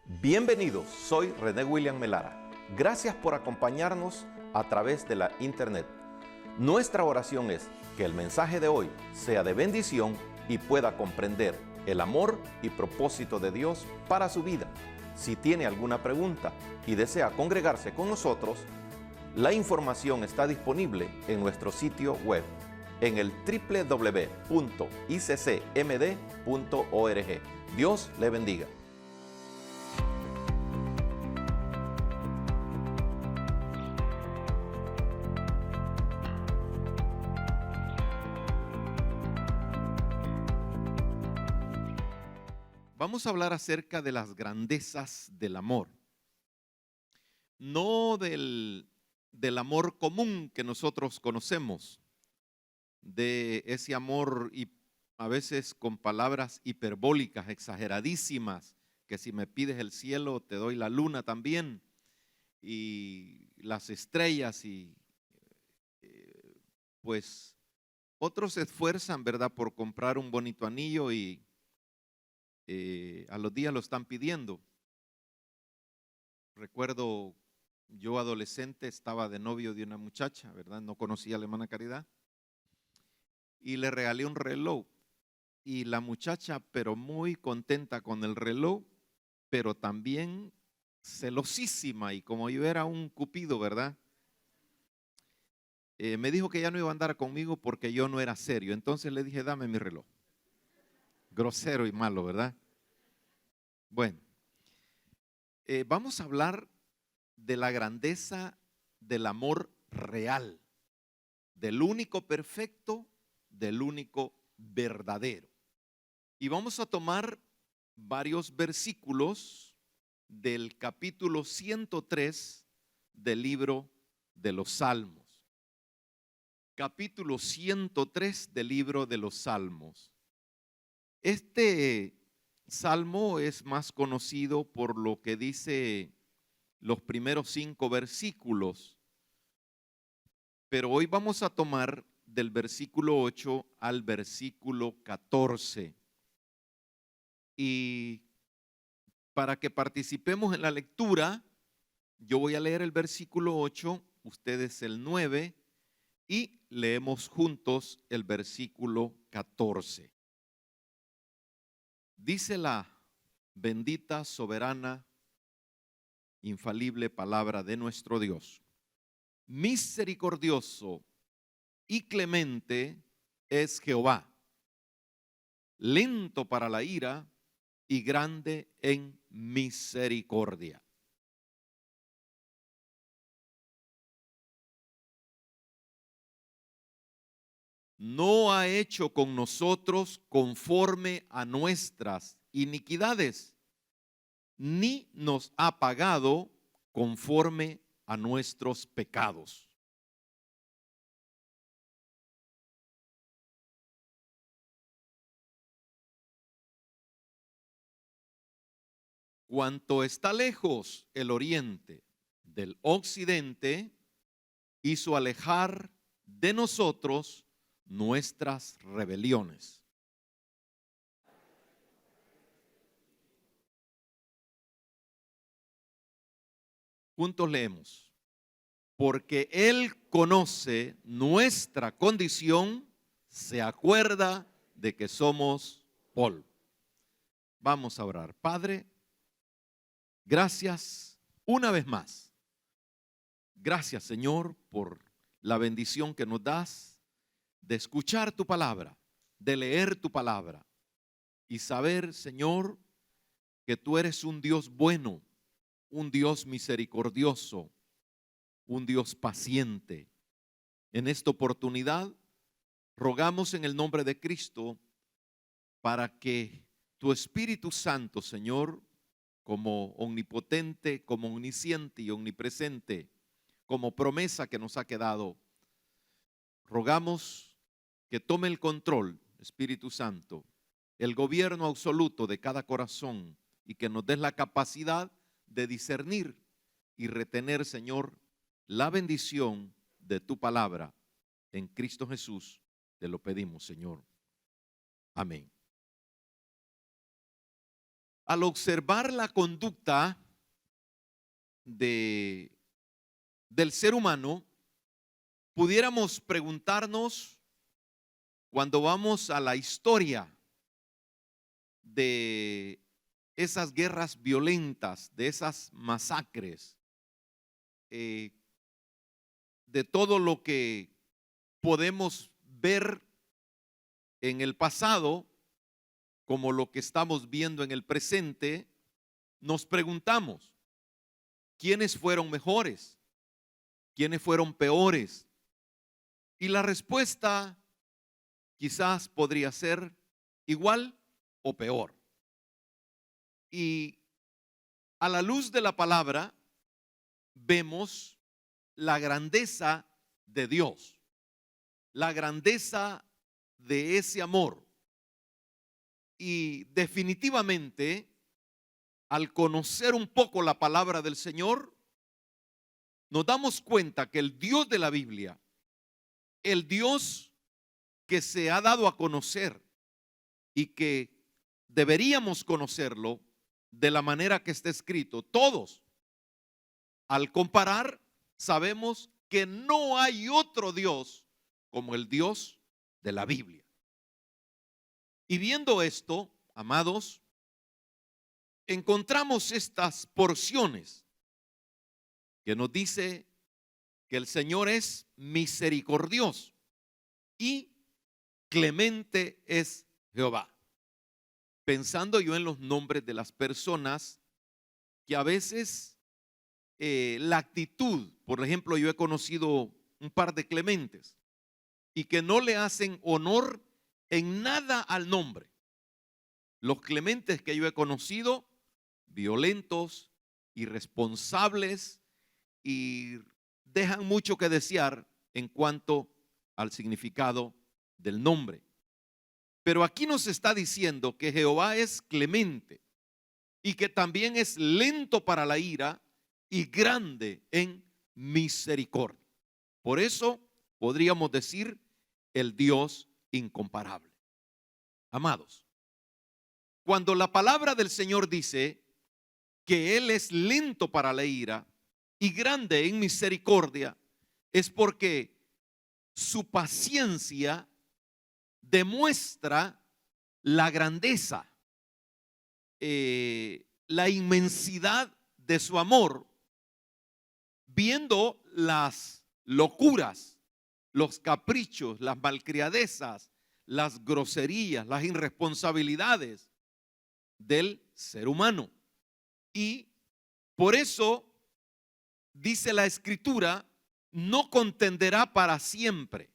Bienvenidos, soy René William Melara. Gracias por acompañarnos a través de la internet. Nuestra oración es que el mensaje de hoy sea de bendición y pueda comprender el amor y propósito de Dios para su vida. Si tiene alguna pregunta y desea congregarse con nosotros, la información está disponible en nuestro sitio web en el www.iccmd.org. Dios le bendiga. Vamos a hablar acerca de las grandezas del amor. No del amor común que nosotros conocemos, de ese amor y a veces con palabras hiperbólicas, exageradísimas, que si me pides el cielo te doy la luna también, y las estrellas, y pues otros se esfuerzan, ¿verdad?, por comprar un bonito anillo y a los días lo están pidiendo. Recuerdo, yo adolescente estaba de novio de una muchacha, ¿verdad? No conocía a la hermana Caridad. Y le regalé un reloj. Y la muchacha, pero muy contenta con el reloj, pero también celosísima. Y como yo era un cupido, ¿verdad? Me dijo que ya no iba a andar conmigo porque yo no era serio. Entonces le dije, dame mi reloj. Grosero y malo, ¿verdad? Bueno, vamos a hablar de la grandeza del amor real, del único perfecto, del único verdadero. Y vamos a tomar varios versículos del capítulo 103 del libro de los Salmos. Capítulo 103 del libro de los Salmos. Este salmo es más conocido por lo que dice los primeros 5 versículos, pero hoy vamos a tomar del versículo 8 al versículo 14. Y para que participemos en la lectura, yo voy a leer el versículo 8, ustedes el 9, y leemos juntos el versículo 14. Dice la bendita, soberana, infalible palabra de nuestro Dios: misericordioso y clemente es Jehová, lento para la ira y grande en misericordia. No ha hecho con nosotros conforme a nuestras iniquidades, ni nos ha pagado conforme a nuestros pecados. Cuanto está lejos el oriente del occidente, hizo alejar de nosotros nuestras rebeliones. Juntos leemos: porque Él conoce nuestra condición, se acuerda de que somos polvo. Vamos a orar. Padre, gracias una vez más. Gracias, Señor, por la bendición que nos das de escuchar tu palabra, de leer tu palabra y saber, Señor, que tú eres un Dios bueno, un Dios misericordioso, un Dios paciente. En esta oportunidad rogamos en el nombre de Cristo para que tu Espíritu Santo, Señor, como omnipotente, como omnisciente y omnipresente, como promesa que nos ha quedado, rogamos que tome el control, Espíritu Santo, el gobierno absoluto de cada corazón, y que nos des la capacidad de discernir y retener, Señor, la bendición de tu palabra. En Cristo Jesús te lo pedimos, Señor. Amén. Al observar la conducta del ser humano, pudiéramos preguntarnos, cuando vamos a la historia de esas guerras violentas, de esas masacres, de todo lo que podemos ver en el pasado, como lo que estamos viendo en el presente, nos preguntamos, ¿quiénes fueron mejores? ¿Quiénes fueron peores? Y la respuesta quizás podría ser igual o peor. Y a la luz de la palabra vemos la grandeza de Dios, la grandeza de ese amor. Y definitivamente, al conocer un poco la palabra del Señor, nos damos cuenta que el Dios de la Biblia, el Dios que se ha dado a conocer y que deberíamos conocerlo de la manera que está escrito, todos, al comparar, sabemos que no hay otro Dios como el Dios de la Biblia. Y viendo esto, amados, encontramos estas porciones que nos dice que el Señor es misericordioso y clemente es Jehová. Pensando yo en los nombres de las personas que a veces la actitud, por ejemplo, yo he conocido un par de Clementes y que no le hacen honor en nada al nombre. Los Clementes que yo he conocido, violentos, irresponsables y dejan mucho que desear en cuanto al significado del nombre. Pero aquí nos está diciendo que Jehová es clemente y que también es lento para la ira y grande en misericordia. Por eso podríamos decir el Dios incomparable. Amados, cuando la palabra del Señor dice que Él es lento para la ira y grande en misericordia, es porque su paciencia demuestra la grandeza, la inmensidad de su amor, viendo las locuras, los caprichos, las malcriadezas, las groserías, las irresponsabilidades del ser humano. Y por eso dice la Escritura, no contenderá para siempre.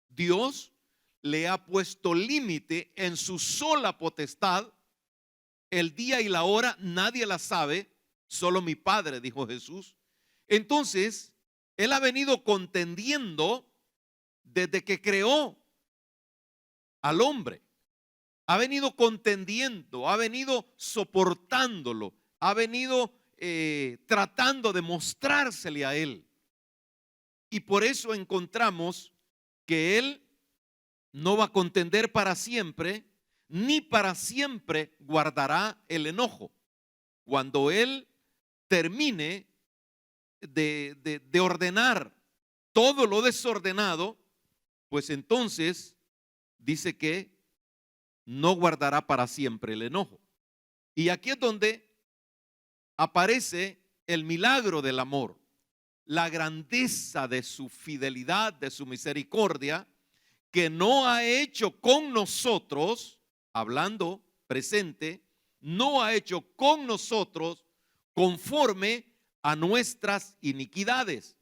Dios le ha puesto límite en su sola potestad. El día y la hora nadie la sabe, solo mi Padre, dijo Jesús. Entonces, Él ha venido contendiendo desde que creó al hombre. Ha venido contendiendo, ha venido soportándolo, ha venido tratando de mostrársele a Él. Y por eso encontramos que Él no va a contender para siempre, ni para siempre guardará el enojo. Cuando Él termine de ordenar todo lo desordenado, pues entonces dice que no guardará para siempre el enojo. Y aquí es donde aparece el milagro del amor, la grandeza de su fidelidad, de su misericordia, que no ha hecho con nosotros, hablando presente, no ha hecho con nosotros conforme a nuestras iniquidades,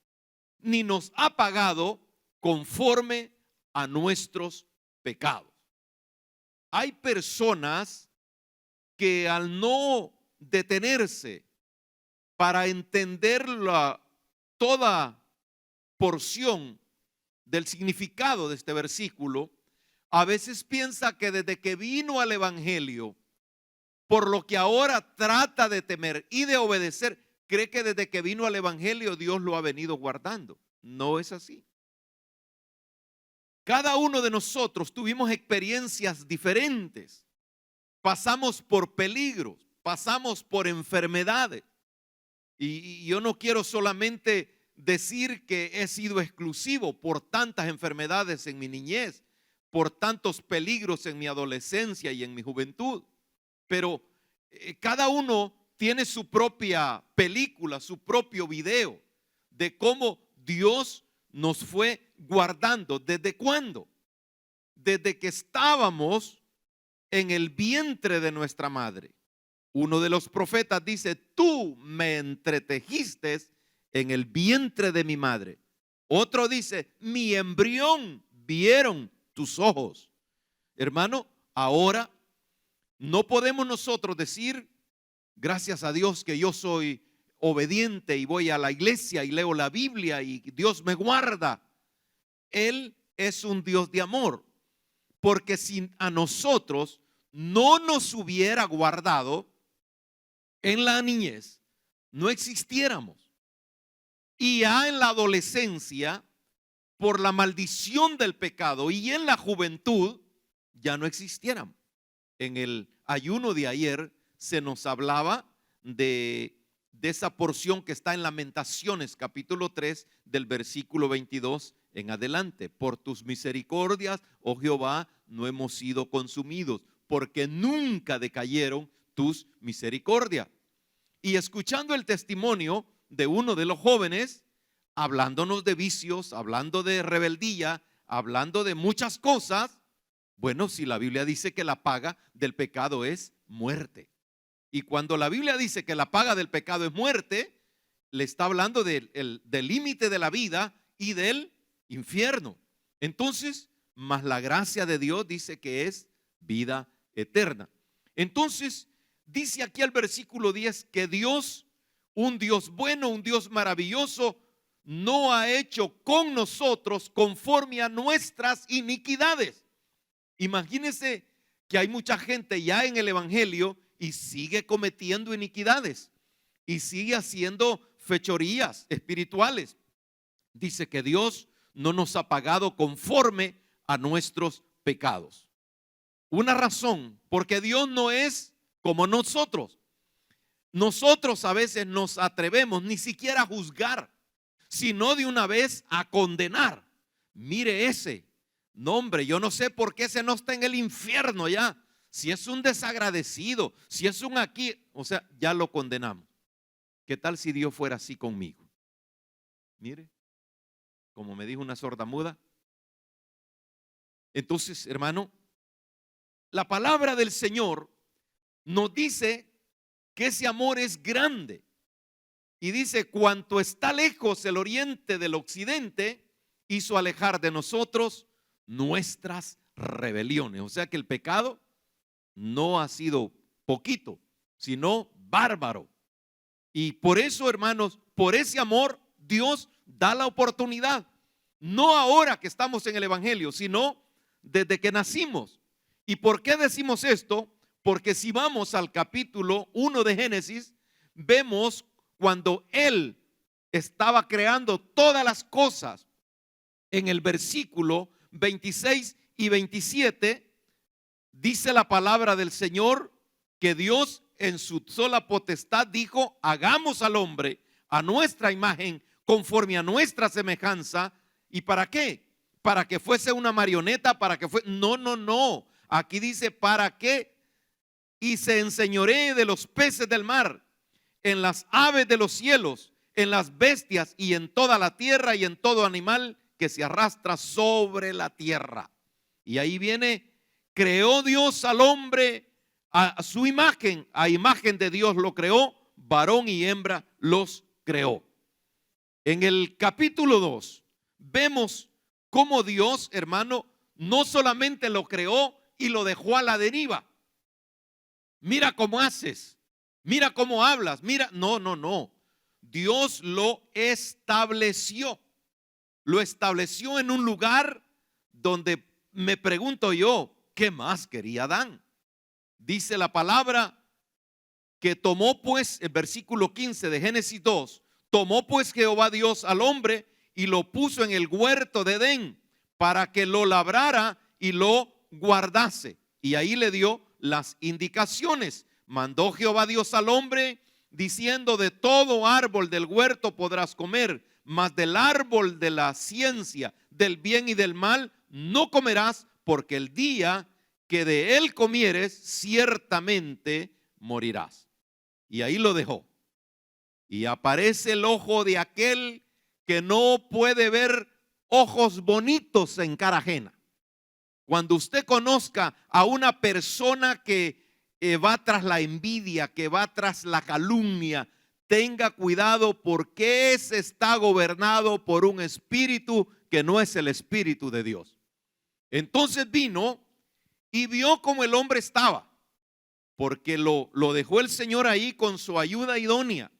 ni nos ha pagado conforme a nuestros pecados. Hay personas que al no detenerse para entender toda porción del significado de este versículo, a veces piensa que desde que vino al evangelio, por lo que ahora trata de temer y de obedecer, cree que desde que vino al evangelio Dios lo ha venido guardando. No es así. Cada uno de nosotros tuvimos experiencias diferentes, pasamos por peligros, pasamos por enfermedades. Y yo no quiero solamente decir que he sido exclusivo por tantas enfermedades en mi niñez, por tantos peligros en mi adolescencia y en mi juventud, pero cada uno tiene su propia película, su propio video de cómo Dios nos fue guardando. ¿Desde cuándo? Desde que estábamos en el vientre de nuestra madre. Uno de los profetas dice: tú me entretejiste en el vientre de mi madre. Otro dice: mi embrión vieron tus ojos. Hermano, ahora no podemos nosotros decir: gracias a Dios que yo soy obediente y voy a la iglesia y leo la Biblia y Dios me guarda. Él es un Dios de amor, porque si a nosotros no nos hubiera guardado en la niñez, no existiéramos. Y ya en la adolescencia, por la maldición del pecado, y en la juventud, ya no existiéramos. En el ayuno de ayer se nos hablaba de esa porción que está en Lamentaciones capítulo 3 del versículo 22 en adelante. Por tus misericordias, oh Jehová, no hemos sido consumidos, porque nunca decayeron tus misericordias. Y escuchando el testimonio de uno de los jóvenes, hablándonos de vicios, hablando de rebeldía, hablando de muchas cosas, bueno, si la Biblia dice que la paga del pecado es muerte. Y cuando la Biblia dice que la paga del pecado es muerte, le está hablando del límite de la vida y del infierno. Entonces, más la gracia de Dios dice que es vida eterna. Entonces, dice aquí el versículo 10 que Dios, un Dios bueno, un Dios maravilloso, no ha hecho con nosotros conforme a nuestras iniquidades. Imagínense que hay mucha gente ya en el evangelio y sigue cometiendo iniquidades y sigue haciendo fechorías espirituales. Dice que Dios no nos ha pagado conforme a nuestros pecados. Una razón, porque Dios no es como nosotros. Nosotros a veces nos atrevemos ni siquiera a juzgar, sino de una vez a condenar. Mire ese. No, hombre, yo no sé por qué ese no está en el infierno ya. Si es un desagradecido, si es un aquí, o sea, ya lo condenamos. ¿Qué tal si Dios fuera así conmigo? Mire, como me dijo una sordamuda. Entonces, hermano, la palabra del Señor nos dice que ese amor es grande. Y dice: cuanto está lejos el oriente del occidente, hizo alejar de nosotros nuestras rebeliones. O sea que el pecado no ha sido poquito, sino bárbaro. Y por eso, hermanos, por ese amor, Dios da la oportunidad. No ahora que estamos en el evangelio, sino desde que nacimos. ¿Y por qué decimos esto? Porque si vamos al capítulo 1 de Génesis, vemos cuando Él estaba creando todas las cosas. En el versículo 26 y 27 dice la palabra del Señor que Dios en su sola potestad dijo: hagamos al hombre a nuestra imagen, conforme a nuestra semejanza. ¿Y para qué? Para que fuese una marioneta, para que fuese... No. Aquí dice: para que y se enseñoree de los peces del mar, en las aves de los cielos, en las bestias y en toda la tierra y en todo animal que se arrastra sobre la tierra. Y ahí viene: creó Dios al hombre a su imagen, a imagen de Dios lo creó, varón y hembra los creó. En el capítulo 2 vemos cómo Dios, hermano, no solamente lo creó y lo dejó a la deriva. Mira cómo haces, mira cómo hablas, mira, no. Dios lo estableció. Lo estableció en un lugar donde me pregunto yo, ¿qué más quería Adán? Dice la palabra que tomó pues, el versículo 15 de Génesis 2, tomó pues Jehová Dios al hombre y lo puso en el huerto de Edén para que lo labrara y lo guardase. Y ahí le dio las indicaciones mandó Jehová Dios al hombre, diciendo: de todo árbol del huerto podrás comer, mas del árbol de la ciencia del bien y del mal no comerás, porque el día que de él comieres, ciertamente morirás. Y ahí lo dejó. Y aparece el ojo de aquel que no puede ver ojos bonitos en cara ajena. Cuando usted conozca a una persona que va tras la envidia, que va tras la calumnia, tenga cuidado, porque ese está gobernado por un espíritu que no es el espíritu de Dios. Entonces vino y vio cómo el hombre estaba, porque lo dejó el Señor ahí con su ayuda idónea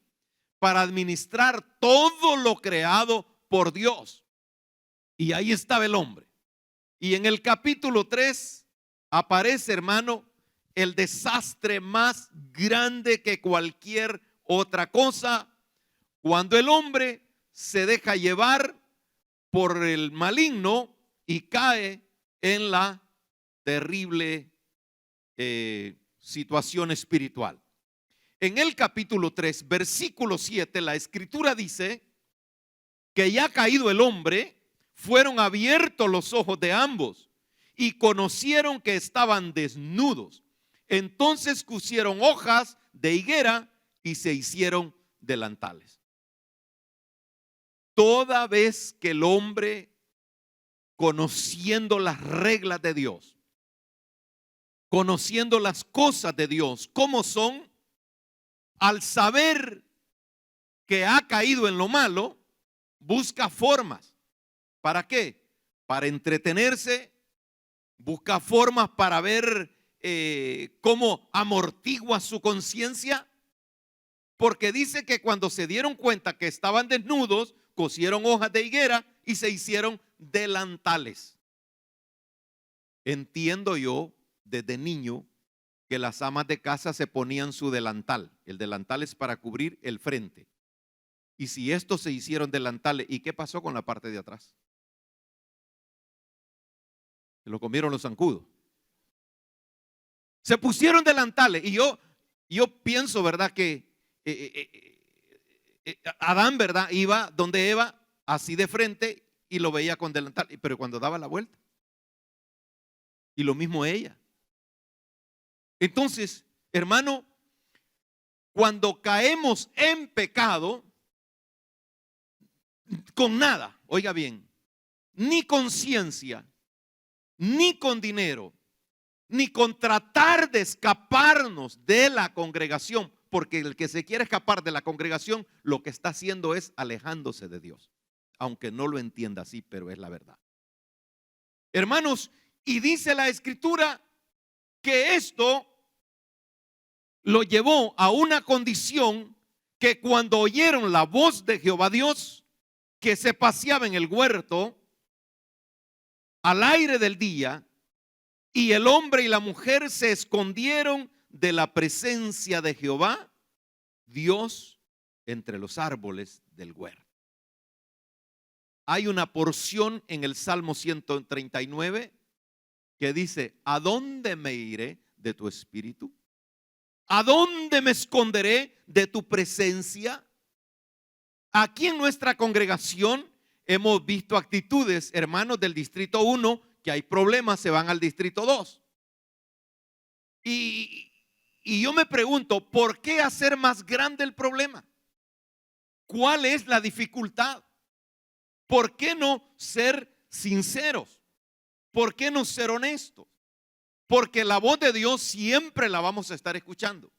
para administrar todo lo creado por Dios. Y ahí estaba el hombre. Y en el capítulo 3 aparece, hermano, el desastre más grande que cualquier otra cosa, cuando el hombre se deja llevar por el maligno y cae en la terrible situación espiritual. En el capítulo 3, versículo 7, la escritura dice que ya caído el hombre, fueron abiertos los ojos de ambos y conocieron que estaban desnudos. Entonces cosieron hojas de higuera y se hicieron delantales. Toda vez que el hombre, conociendo las reglas de Dios, conociendo las cosas de Dios, cómo son, al saber que ha caído en lo malo, busca formas. ¿Para qué? Para entretenerse, busca formas para ver cómo amortigua su conciencia, porque dice que cuando se dieron cuenta que estaban desnudos, cosieron hojas de higuera y se hicieron delantales. Entiendo yo desde niño que las amas de casa se ponían su delantal. El delantal es para cubrir el frente. Y si estos se hicieron delantales, ¿y qué pasó con la parte de atrás? Se lo comieron los zancudos. Se pusieron delantales. Y yo pienso, ¿verdad? Que Adán, ¿verdad? Iba donde Eva, así de frente, y lo veía con delantal. Pero cuando daba la vuelta, y lo mismo ella. Entonces, hermano, cuando caemos en pecado, con nada, oiga bien, ni conciencia, ni con dinero, ni con tratar de escaparnos de la congregación, porque el que se quiere escapar de la congregación, lo que está haciendo es alejándose de Dios, aunque no lo entienda así, pero es la verdad. Hermanos, y dice la escritura que esto lo llevó a una condición que cuando oyeron la voz de Jehová Dios, que se paseaba en el huerto al aire del día, y el hombre y la mujer se escondieron de la presencia de Jehová Dios entre los árboles del huerto. Hay una porción en el Salmo 139 que dice: ¿a dónde me iré de tu espíritu? ¿A dónde me esconderé de tu presencia? Aquí en nuestra congregación hemos visto actitudes, hermanos, del distrito 1, que hay problemas, se van al distrito 2. Y yo me pregunto, ¿por qué hacer más grande el problema? ¿Cuál es la dificultad? ¿Por qué no ser sinceros? ¿Por qué no ser honestos? Porque la voz de Dios siempre la vamos a estar escuchando.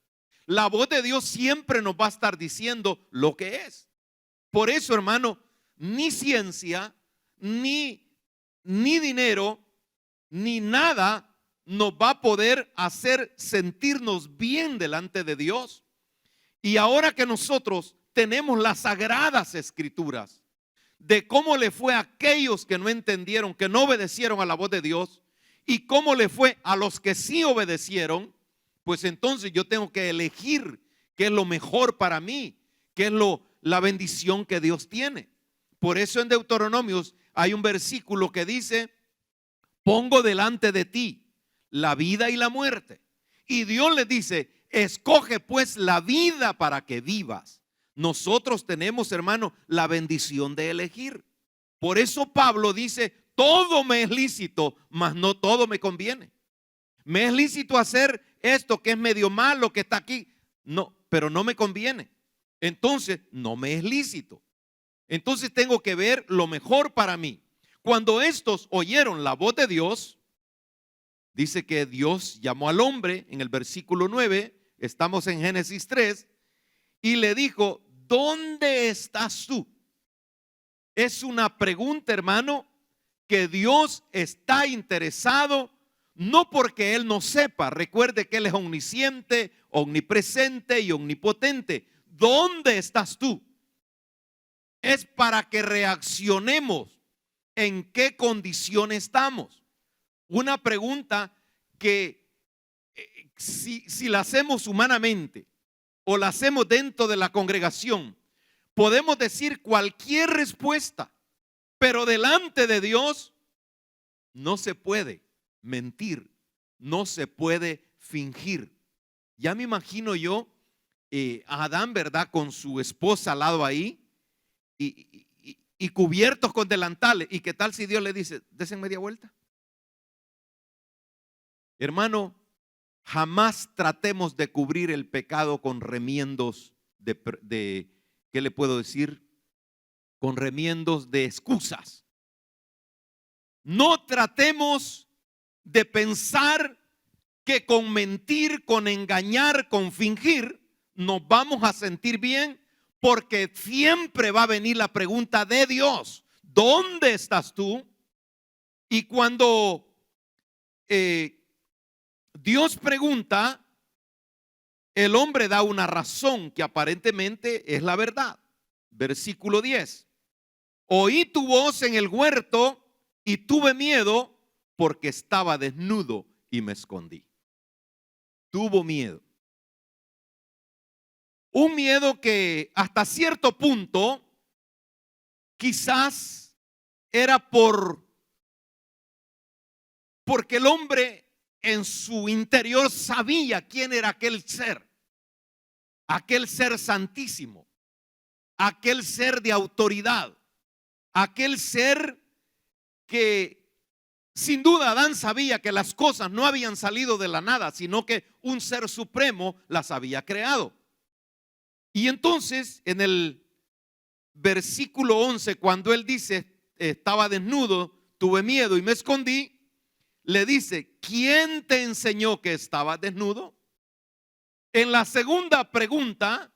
La voz de Dios siempre nos va a estar diciendo lo que es. Por eso, hermano, ni ciencia, ni dinero, ni nada nos va a poder hacer sentirnos bien delante de Dios. Y ahora que nosotros tenemos las sagradas escrituras de cómo le fue a aquellos que no entendieron, que no obedecieron a la voz de Dios, y cómo le fue a los que sí obedecieron, pues entonces yo tengo que elegir qué es lo mejor para mí, qué es la bendición que Dios tiene. Por eso en Deuteronomios hay un versículo que dice: pongo delante de ti la vida y la muerte. Y Dios les dice: escoge pues la vida para que vivas. Nosotros tenemos, hermano, la bendición de elegir. Por eso Pablo dice, todo me es lícito, mas no todo me conviene. Me es lícito hacer esto que es medio malo, que está aquí, no, pero no me conviene. Entonces, no me es lícito. Entonces tengo que ver lo mejor para mí. Cuando estos oyeron la voz de Dios, dice que Dios llamó al hombre en el versículo 9, estamos en Génesis 3, y le dijo, ¿dónde estás tú? Es una pregunta, hermano, que Dios está interesado, no porque Él no sepa. Recuerde que Él es omnisciente, omnipresente y omnipotente. ¿Dónde estás tú? Es para que reaccionemos en qué condición estamos. Una pregunta que si la hacemos humanamente o la hacemos dentro de la congregación, podemos decir cualquier respuesta, pero delante de Dios no se puede mentir, no se puede fingir. Ya me imagino yo a Adán, ¿verdad? Con su esposa al lado ahí y cubiertos con delantales. ¿Y qué tal si Dios le dice, desen media vuelta? Hermano, jamás tratemos de cubrir el pecado con remiendos ¿qué le puedo decir? Con remiendos de excusas. No tratemos de pensar que con mentir, con engañar, con fingir, nos vamos a sentir bien, porque siempre va a venir la pregunta de Dios, ¿dónde estás tú? Y cuando Dios pregunta, el hombre da una razón que aparentemente es la verdad. Versículo 10. Oí tu voz en el huerto y tuve miedo porque estaba desnudo y me escondí. Tuvo miedo. Un miedo que hasta cierto punto quizás era porque el hombre en su interior sabía quién era aquel ser santísimo, aquel ser de autoridad, aquel ser que sin duda Adán sabía que las cosas no habían salido de la nada, sino que un ser supremo las había creado. Y entonces en el versículo 11, cuando él dice, estaba desnudo, tuve miedo y me escondí, le dice, ¿quién te enseñó que estabas desnudo? En la segunda pregunta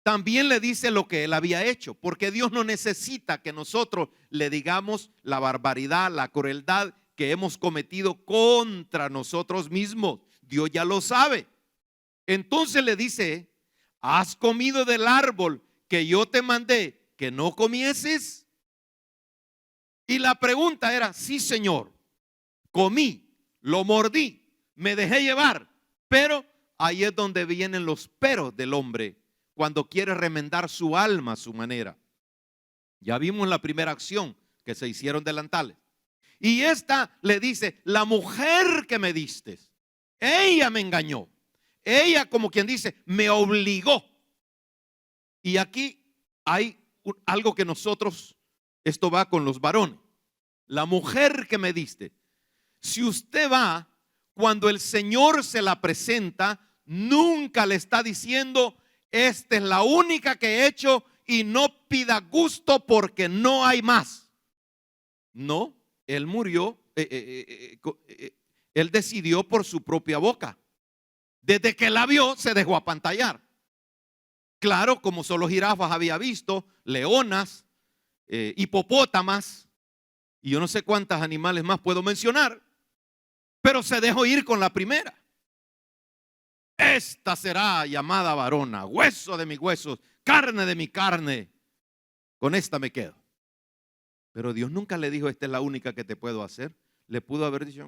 también le dice lo que él había hecho, porque Dios no necesita que nosotros le digamos la barbaridad, la crueldad que hemos cometido contra nosotros mismos. Dios ya lo sabe. Entonces le dice, ¿has comido del árbol que yo te mandé que no comieses? Y la pregunta era, sí, Señor, comí, lo mordí, me dejé llevar. Pero ahí es donde vienen los peros del hombre cuando quiere remendar su alma a su manera. Ya vimos la primera acción, que se hicieron delantales. Y esta le dice, la mujer que me diste, ella me engañó. Ella, como quien dice, me obligó. Y aquí hay algo que nosotros, esto va con los varones. La mujer que me diste. Si usted va, cuando el Señor se la presenta, nunca le está diciendo, esta es la única que he hecho y no pida gusto porque no hay más. No, él murió, él decidió por su propia boca. Desde que la vio, se dejó apantallar. Claro, como solo jirafas había visto, leonas, hipopótamas, y yo no sé cuántos animales más puedo mencionar, pero se dejó ir con la primera. Esta será llamada varona, hueso de mis huesos, carne de mi carne. Con esta me quedo. Pero Dios nunca le dijo, esta es la única que te puedo hacer. Le pudo haber dicho,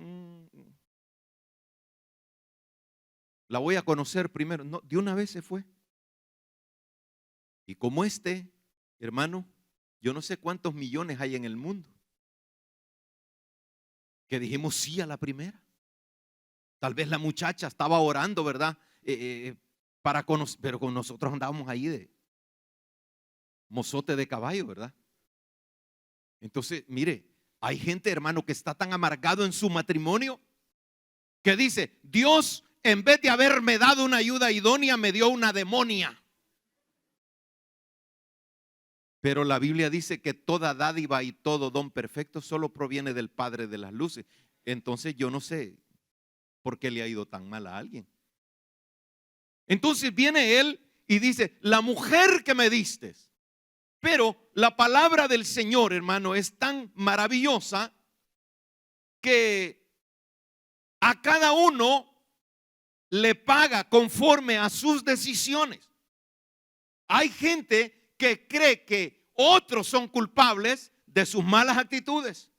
la voy a conocer primero. No, de una vez se fue. Y como hermano, yo no sé cuántos millones hay en el mundo que dijimos sí a la primera. Tal vez la muchacha estaba orando, ¿verdad? para conocer, pero con nosotros andábamos ahí de mozote de caballo, ¿verdad? Entonces, mire, hay gente, hermano, que está tan amargado en su matrimonio que dice: Dios, en vez de haberme dado una ayuda idónea, me dio una demonia. Pero la Biblia dice que toda dádiva y todo don perfecto solo proviene del Padre de las luces. Entonces yo no sé por qué le ha ido tan mal a alguien. Entonces viene él y dice: la mujer que me diste. Pero la palabra del Señor, hermano, es tan maravillosa que a cada uno le paga conforme a sus decisiones. Hay gente que cree que otros son culpables de sus malas actitudes.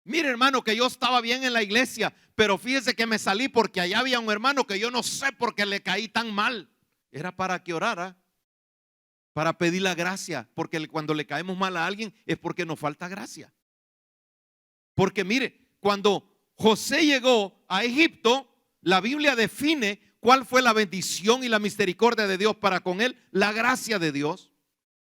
Mire, hermano, que yo estaba bien en la iglesia, pero fíjese que me salí porque allá había un hermano que yo no sé por qué le caí tan mal. Era para que orara, para pedir la gracia, porque cuando le caemos mal a alguien es porque nos falta gracia. Porque mire, cuando José llegó a Egipto, la Biblia define cuál fue la bendición y la misericordia de Dios para con él. La gracia de Dios.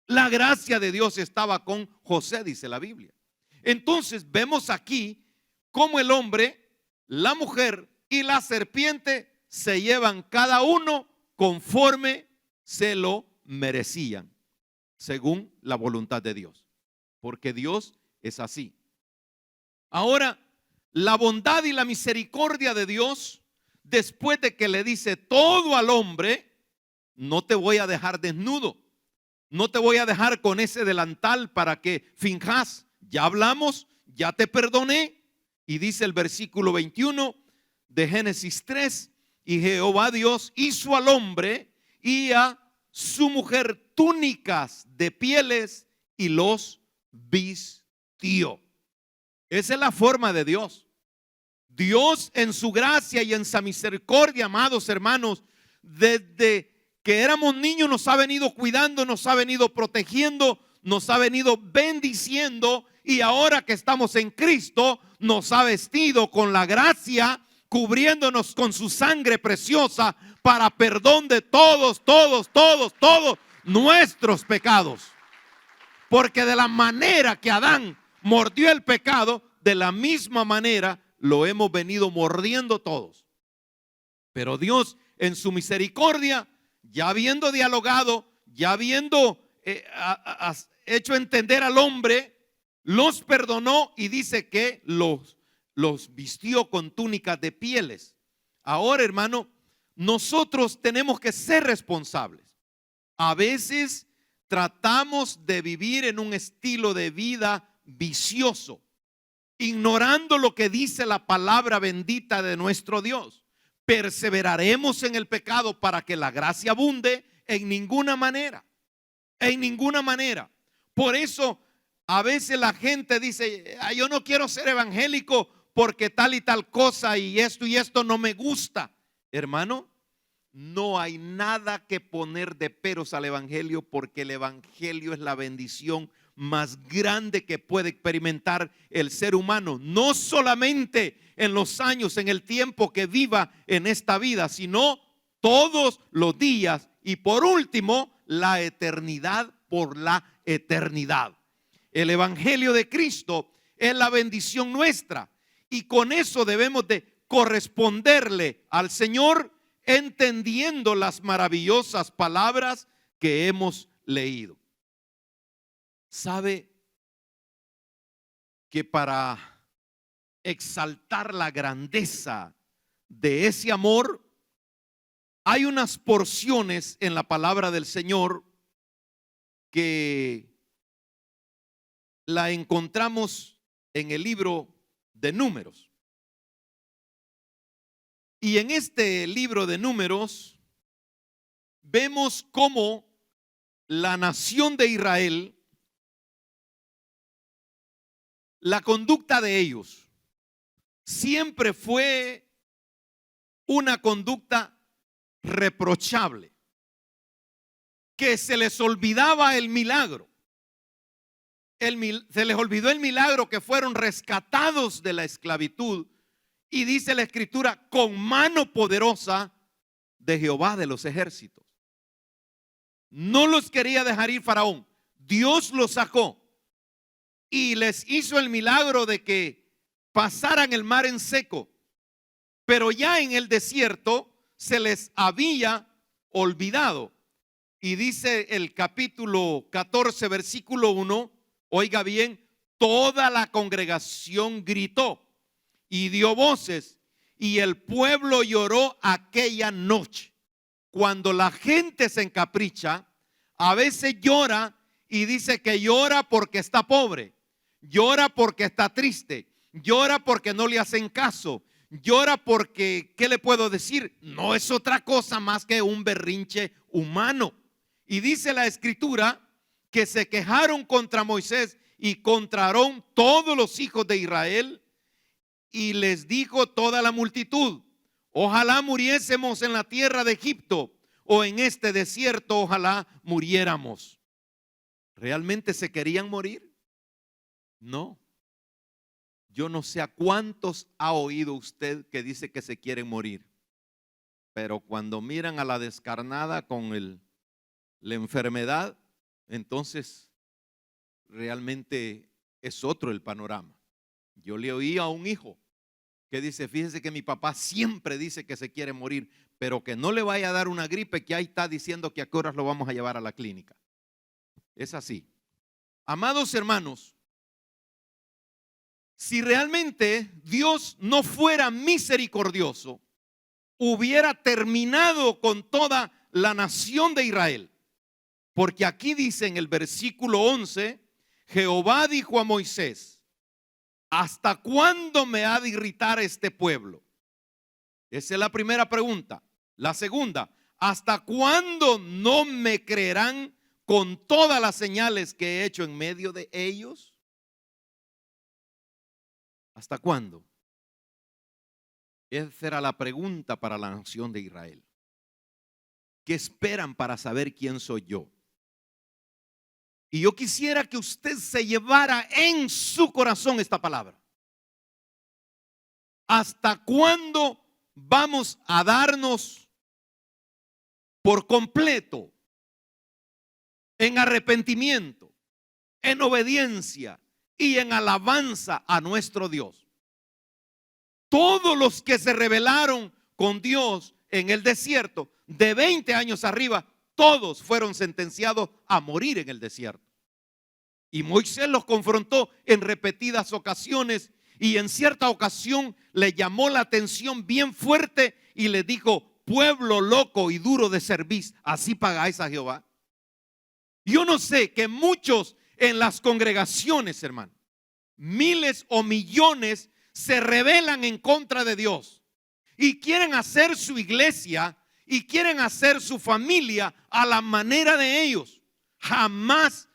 La gracia de Dios estaba con José, dice la Biblia. Entonces vemos aquí cómo el hombre, la mujer y la serpiente se llevan cada uno conforme se lo merecían, según la voluntad de Dios, porque Dios es así. Ahora, la bondad y la misericordia de Dios, después de que le dice todo al hombre: no te voy a dejar desnudo, no te voy a dejar con ese delantal para que finjas, ya hablamos, ya te perdoné. Y dice el versículo 21 de Génesis 3: y Jehová Dios hizo al hombre y a su mujer túnicas de pieles y los vistió. Esa es la forma de Dios. Dios en su gracia y en su misericordia, amados hermanos, desde que éramos niños nos ha venido cuidando, nos ha venido protegiendo, nos ha venido bendiciendo, y ahora que estamos en Cristo nos ha vestido con la gracia, cubriéndonos con su sangre preciosa para perdón de todos nuestros pecados. Porque de la manera que Adán mordió el pecado, de la misma manera lo hemos venido mordiendo todos. Pero Dios en su misericordia, ya habiendo dialogado, ya habiendo hecho entender al hombre, los perdonó y dice que los vistió con túnicas de pieles. Ahora, hermano, nosotros tenemos que ser responsables. A veces tratamos de vivir en un estilo de vida vicioso, ignorando lo que dice la palabra bendita de nuestro Dios. ¿Perseveraremos en el pecado para que la gracia abunde? En ninguna manera. En ninguna manera. Por eso a veces la gente dice: yo no quiero ser evangélico porque tal y tal cosa y esto no me gusta. Hermano, no hay nada que poner de peros al evangelio, porque el evangelio es la bendición más grande que puede experimentar el ser humano, no solamente en los años, en el tiempo que viva en esta vida, sino todos los días, y por último, la eternidad por la eternidad. El evangelio de Cristo es la bendición nuestra, y con eso debemos de corresponderle al Señor, entendiendo las maravillosas palabras que hemos leído. ¿Sabe que para exaltar la grandeza de ese amor, hay unas porciones en la palabra del Señor que la encontramos en el libro de Números? Y en este libro de Números vemos cómo la nación de Israel, la conducta de ellos siempre fue una conducta reprochable, que se les olvidaba el milagro. Se les olvidó el milagro que fueron rescatados de la esclavitud, y dice la Escritura: con mano poderosa de Jehová de los ejércitos. No los quería dejar ir Faraón. Dios los sacó y les hizo el milagro de que pasaran el mar en seco. Pero ya en el desierto se les había olvidado. Y dice el capítulo 14, versículo 1, oiga bien, toda la congregación gritó y dio voces, y el pueblo lloró aquella noche. Cuando la gente se encapricha, a veces llora y dice que llora porque está pobre, llora porque está triste, llora porque no le hacen caso, llora porque, ¿qué le puedo decir? No es otra cosa más que un berrinche humano. Y dice la escritura que se quejaron contra Moisés y contra Aarón todos los hijos de Israel, y les dijo toda la multitud: ojalá muriésemos en la tierra de Egipto, o en este desierto ojalá muriéramos. ¿Realmente se querían morir? No. Yo no sé a cuántos ha oído usted que dice que se quieren morir, pero cuando miran a la descarnada con la enfermedad, entonces realmente es otro el panorama. Yo le oí a un hijo que dice: fíjese que mi papá siempre dice que se quiere morir, pero que no le vaya a dar una gripe, que ahí está diciendo que a qué horas lo vamos a llevar a la clínica. Es así. Amados hermanos, si realmente Dios no fuera misericordioso, hubiera terminado con toda la nación de Israel. Porque aquí dice en el versículo 11, Jehová dijo a Moisés: ¿hasta cuándo me ha de irritar este pueblo? Esa es la primera pregunta. La segunda: ¿hasta cuándo no me creerán con todas las señales que he hecho en medio de ellos? ¿Hasta cuándo? Esa era la pregunta para la nación de Israel. ¿Qué esperan para saber quién soy yo? Y yo quisiera que usted se llevara en su corazón esta palabra. ¿Hasta cuándo vamos a darnos por completo en arrepentimiento, en obediencia y en alabanza a nuestro Dios? Todos los que se rebelaron con Dios en el desierto, de 20 años arriba, todos fueron sentenciados a morir en el desierto. Y Moisés los confrontó en repetidas ocasiones, y en cierta ocasión le llamó la atención bien fuerte y le dijo: pueblo loco y duro de cerviz, ¿así pagáis a Jehová? Yo no sé que muchos en las congregaciones, hermano, miles o millones se rebelan en contra de Dios y quieren hacer su iglesia y quieren hacer su familia a la manera de ellos. Jamás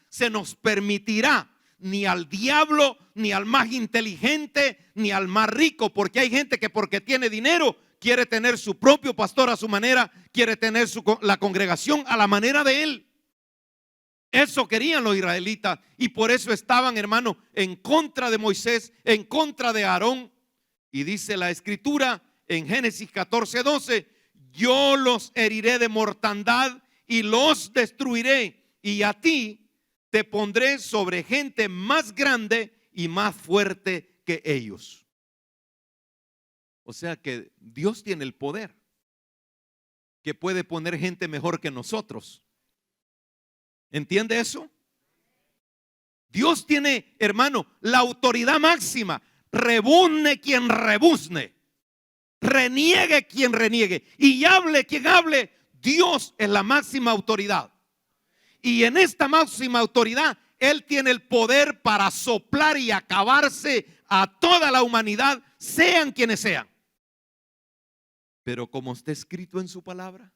se nos permitirá, ni al diablo, ni al más inteligente, ni al más rico, porque hay gente que porque tiene dinero quiere tener su propio pastor a su manera, quiere tener la congregación a la manera de él. Eso querían los israelitas y por eso estaban, hermano, en contra de Moisés, en contra de Aarón. Y dice la escritura en Génesis 14:12: yo los heriré de mortandad y los destruiré, y a ti te pondré sobre gente más grande y más fuerte que ellos. O sea que Dios tiene el poder, que puede poner gente mejor que nosotros. ¿Entiende eso? Dios tiene, hermano, la autoridad máxima. Rebuzne quien rebuzne, reniegue quien reniegue y hable quien hable. Dios es la máxima autoridad. Y en esta máxima autoridad Él tiene el poder para soplar y acabarse a toda la humanidad, sean quienes sean. Pero como está escrito en su palabra,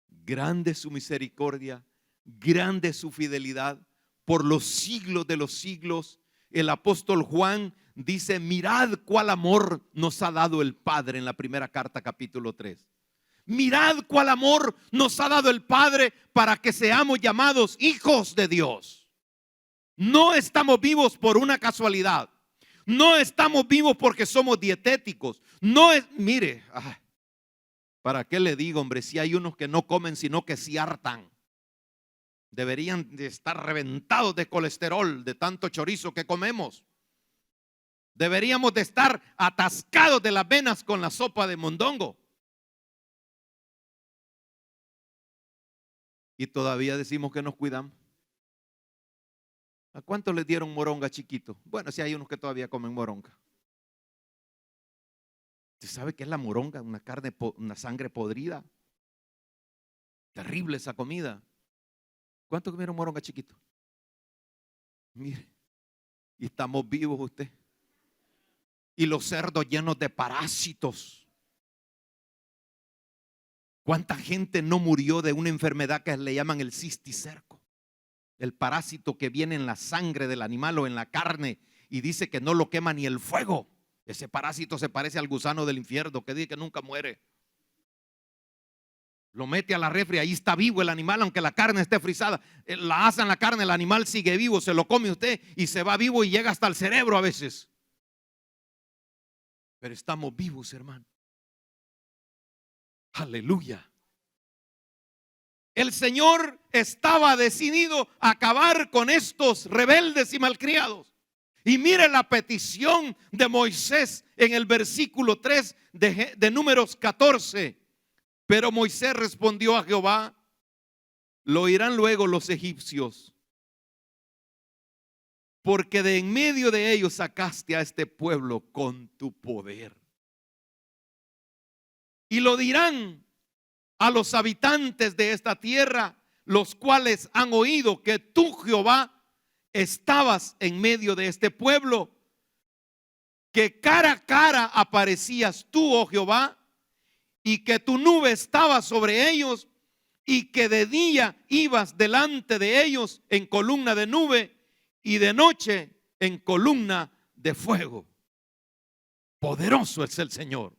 grande es su misericordia, grande es su fidelidad por los siglos de los siglos. El apóstol Juan dice: mirad cuál amor nos ha dado el Padre, en la primera carta, capítulo 3. Mirad cuál amor nos ha dado el Padre para que seamos llamados hijos de Dios. No estamos vivos por una casualidad. No estamos vivos porque somos dietéticos. No es, mire, ¿Para qué le digo, hombre? Si hay unos que no comen, sino que se hartan. Deberían de estar reventados de colesterol, de tanto chorizo que comemos. Deberíamos de estar atascados de las venas con la sopa de mondongo. Y todavía decimos que nos cuidamos. ¿A cuántos les dieron moronga chiquito? Bueno, si hay unos que todavía comen moronga. ¿Usted sabe qué es la moronga? Una carne, una sangre podrida. Terrible esa comida. ¿Cuántos comieron moronga chiquito? Mire, y estamos vivos usted. Y los cerdos llenos de parásitos. ¿Cuánta gente no murió de una enfermedad que le llaman el cisticerco? El parásito que viene en la sangre del animal o en la carne y dice que no lo quema ni el fuego. Ese parásito se parece al gusano del infierno que dice que nunca muere. Lo mete a la refri, ahí está vivo el animal, aunque la carne esté frisada. La asan la carne, el animal sigue vivo, se lo come usted y se va vivo y llega hasta el cerebro a veces. Pero estamos vivos, hermano. Aleluya. El Señor estaba decidido a acabar con estos rebeldes y malcriados. Y mire la petición de Moisés en el versículo 3 de Números 14. Pero Moisés respondió a Jehová: lo oirán luego los egipcios, porque de en medio de ellos sacaste a este pueblo con tu poder. Y lo dirán a los habitantes de esta tierra, los cuales han oído que tú, Jehová, estabas en medio de este pueblo, que cara a cara aparecías tú, oh Jehová, y que tu nube estaba sobre ellos, y que de día ibas delante de ellos en columna de nube, y de noche en columna de fuego. Poderoso es el Señor.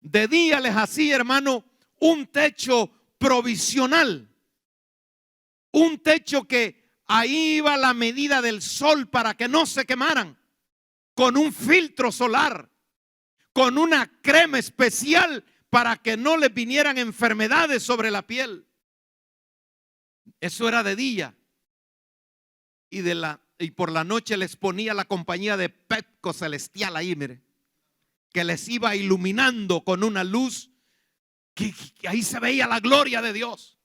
De día les hacía, hermano, un techo provisional, un techo que ahí iba la medida del sol para que no se quemaran, con un filtro solar, con una crema especial para que no les vinieran enfermedades sobre la piel. Eso era de día. Y por la noche les ponía la compañía de Petco celestial ahí, mire, que les iba iluminando con una luz que ahí se veía la gloria de Dios.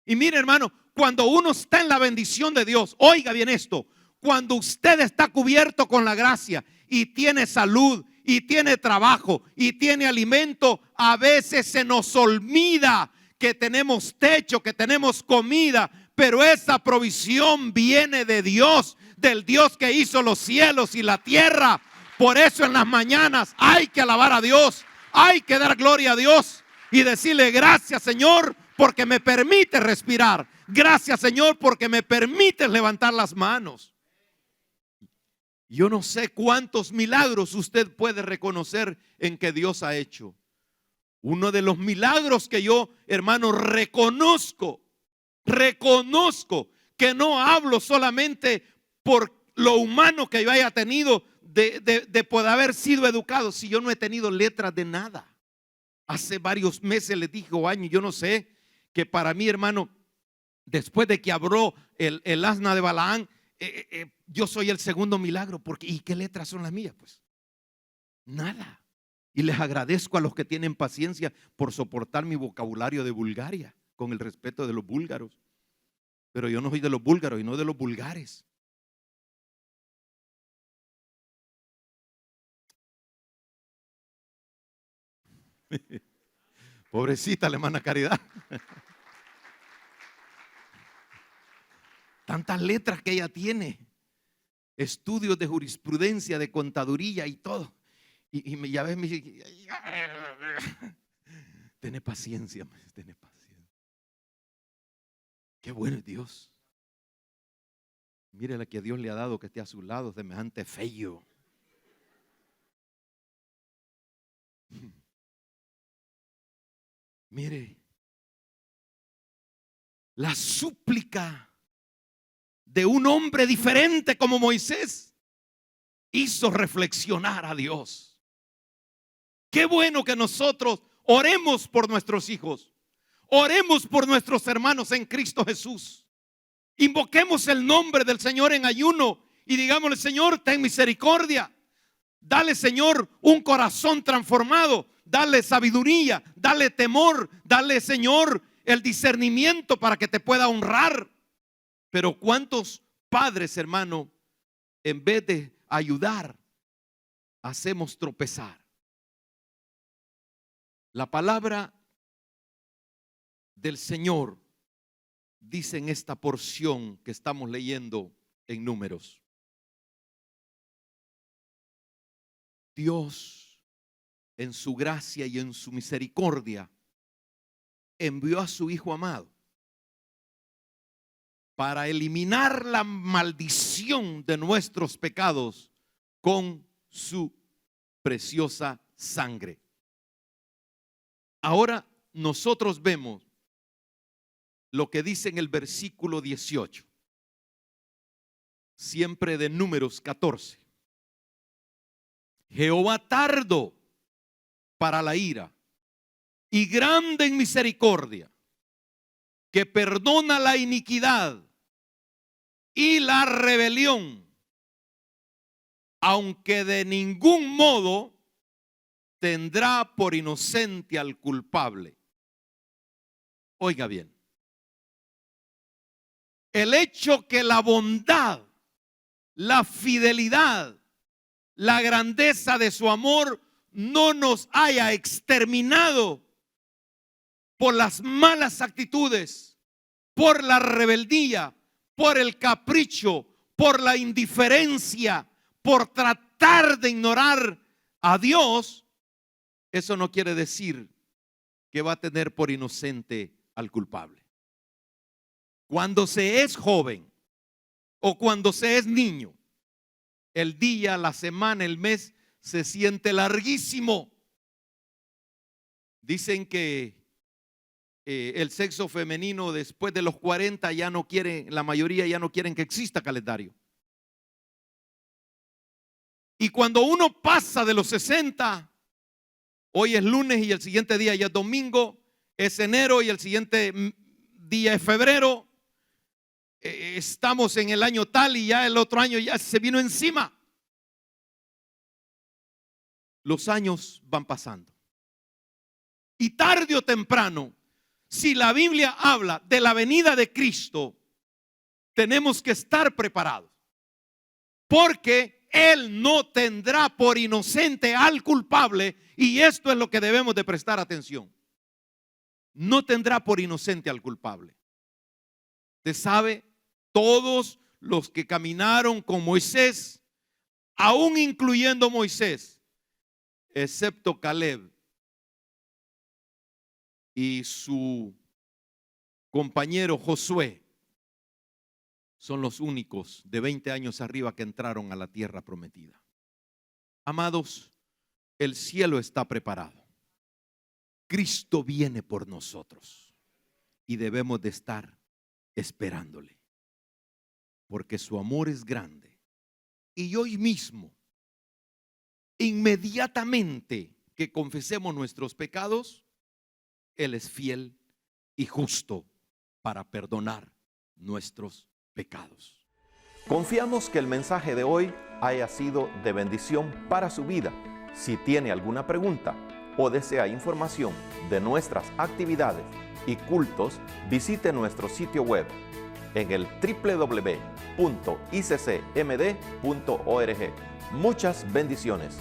Y mire, hermano, cuando uno está en la bendición de Dios, oiga bien esto, cuando usted está cubierto con la gracia y tiene salud y tiene trabajo y tiene alimento, a veces se nos olvida que tenemos techo, que tenemos comida, pero esa provisión viene de Dios, del Dios que hizo los cielos y la tierra. Por eso en las mañanas hay que alabar a Dios, hay que dar gloria a Dios y decirle: gracias, Señor, porque me permite respirar. Gracias, Señor, porque me permites levantar las manos. Yo no sé cuántos milagros usted puede reconocer en que Dios ha hecho. Uno de los milagros que yo, hermano, reconozco que no hablo solamente por lo humano que yo haya tenido de poder haber sido educado. Si yo no he tenido letras de nada. Hace varios meses les dije, o años, yo no sé, que para mí, hermano, después de que habló el asna de Balaán, yo soy el segundo milagro. Porque, ¿y qué letras son las mías? Pues nada. Y les agradezco a los que tienen paciencia por soportar mi vocabulario de Bulgaria, con el respeto de los búlgaros. Pero yo no soy de los búlgaros y no de los vulgares. Pobrecita la hermana Caridad. Tantas letras que ella tiene. Estudios de jurisprudencia, de contaduría y todo. Y ya ves, me dice: ten paciencia, ten paciencia. Qué bueno es Dios. Mire la que a Dios le ha dado, que esté a su lado, semejante feo. Mire, la súplica de un hombre diferente como Moisés hizo reflexionar a Dios. Qué bueno que nosotros Oremos por nuestros hijos. Oremos por nuestros hermanos en Cristo Jesús. Invoquemos el nombre del Señor en ayuno y digámosle: Señor, ten misericordia. Dale, Señor, un corazón transformado. Dale sabiduría, dale temor, dale, Señor, el discernimiento para que te pueda honrar. Pero ¿cuántos padres, hermano, en vez de ayudar, hacemos tropezar? La palabra del Señor dice en esta porción que estamos leyendo en Números: Dios, en su gracia y en su misericordia, envió a su Hijo amado para eliminar la maldición de nuestros pecados con su preciosa sangre. Ahora nosotros vemos lo que dice en el versículo 18, siempre de Números 14. Jehová tardo para la ira y grande en misericordia, que perdona la iniquidad y la rebelión, aunque de ningún modo tendrá por inocente al culpable. Oiga bien, el hecho que la bondad, la fidelidad, la grandeza de su amor no nos haya exterminado por las malas actitudes, por la rebeldía, por el capricho, por la indiferencia, por tratar de ignorar a Dios, eso no quiere decir que va a tener por inocente al culpable. Cuando se es joven o cuando se es niño, el día, la semana, el mes se siente larguísimo. Dicen que el sexo femenino después de los 40 ya no quieren, la mayoría ya no quieren que exista calendario. Y cuando uno pasa de los 60, hoy es lunes y el siguiente día ya es domingo, es enero y el siguiente día es febrero, estamos en el año tal y ya el otro año ya se vino encima. Los años van pasando. Y tarde o temprano, si la Biblia habla de la venida de Cristo, tenemos que estar preparados. Porque Él no tendrá por inocente al culpable, y esto es lo que debemos de prestar atención. No tendrá por inocente al culpable. Usted sabe, todos los que caminaron con Moisés, aún incluyendo Moisés, excepto Caleb y su compañero Josué, son los únicos de 20 años arriba que entraron a la tierra prometida. Amados, el cielo está preparado. Cristo viene por nosotros y debemos de estar esperándole, porque su amor es grande. Y hoy mismo, inmediatamente que confesemos nuestros pecados, Él es fiel y justo para perdonar nuestros pecados. Confiamos que el mensaje de hoy haya sido de bendición para su vida. Si tiene alguna pregunta o desea información de nuestras actividades y cultos, visite nuestro sitio web en el www.iccmd.org. Muchas bendiciones.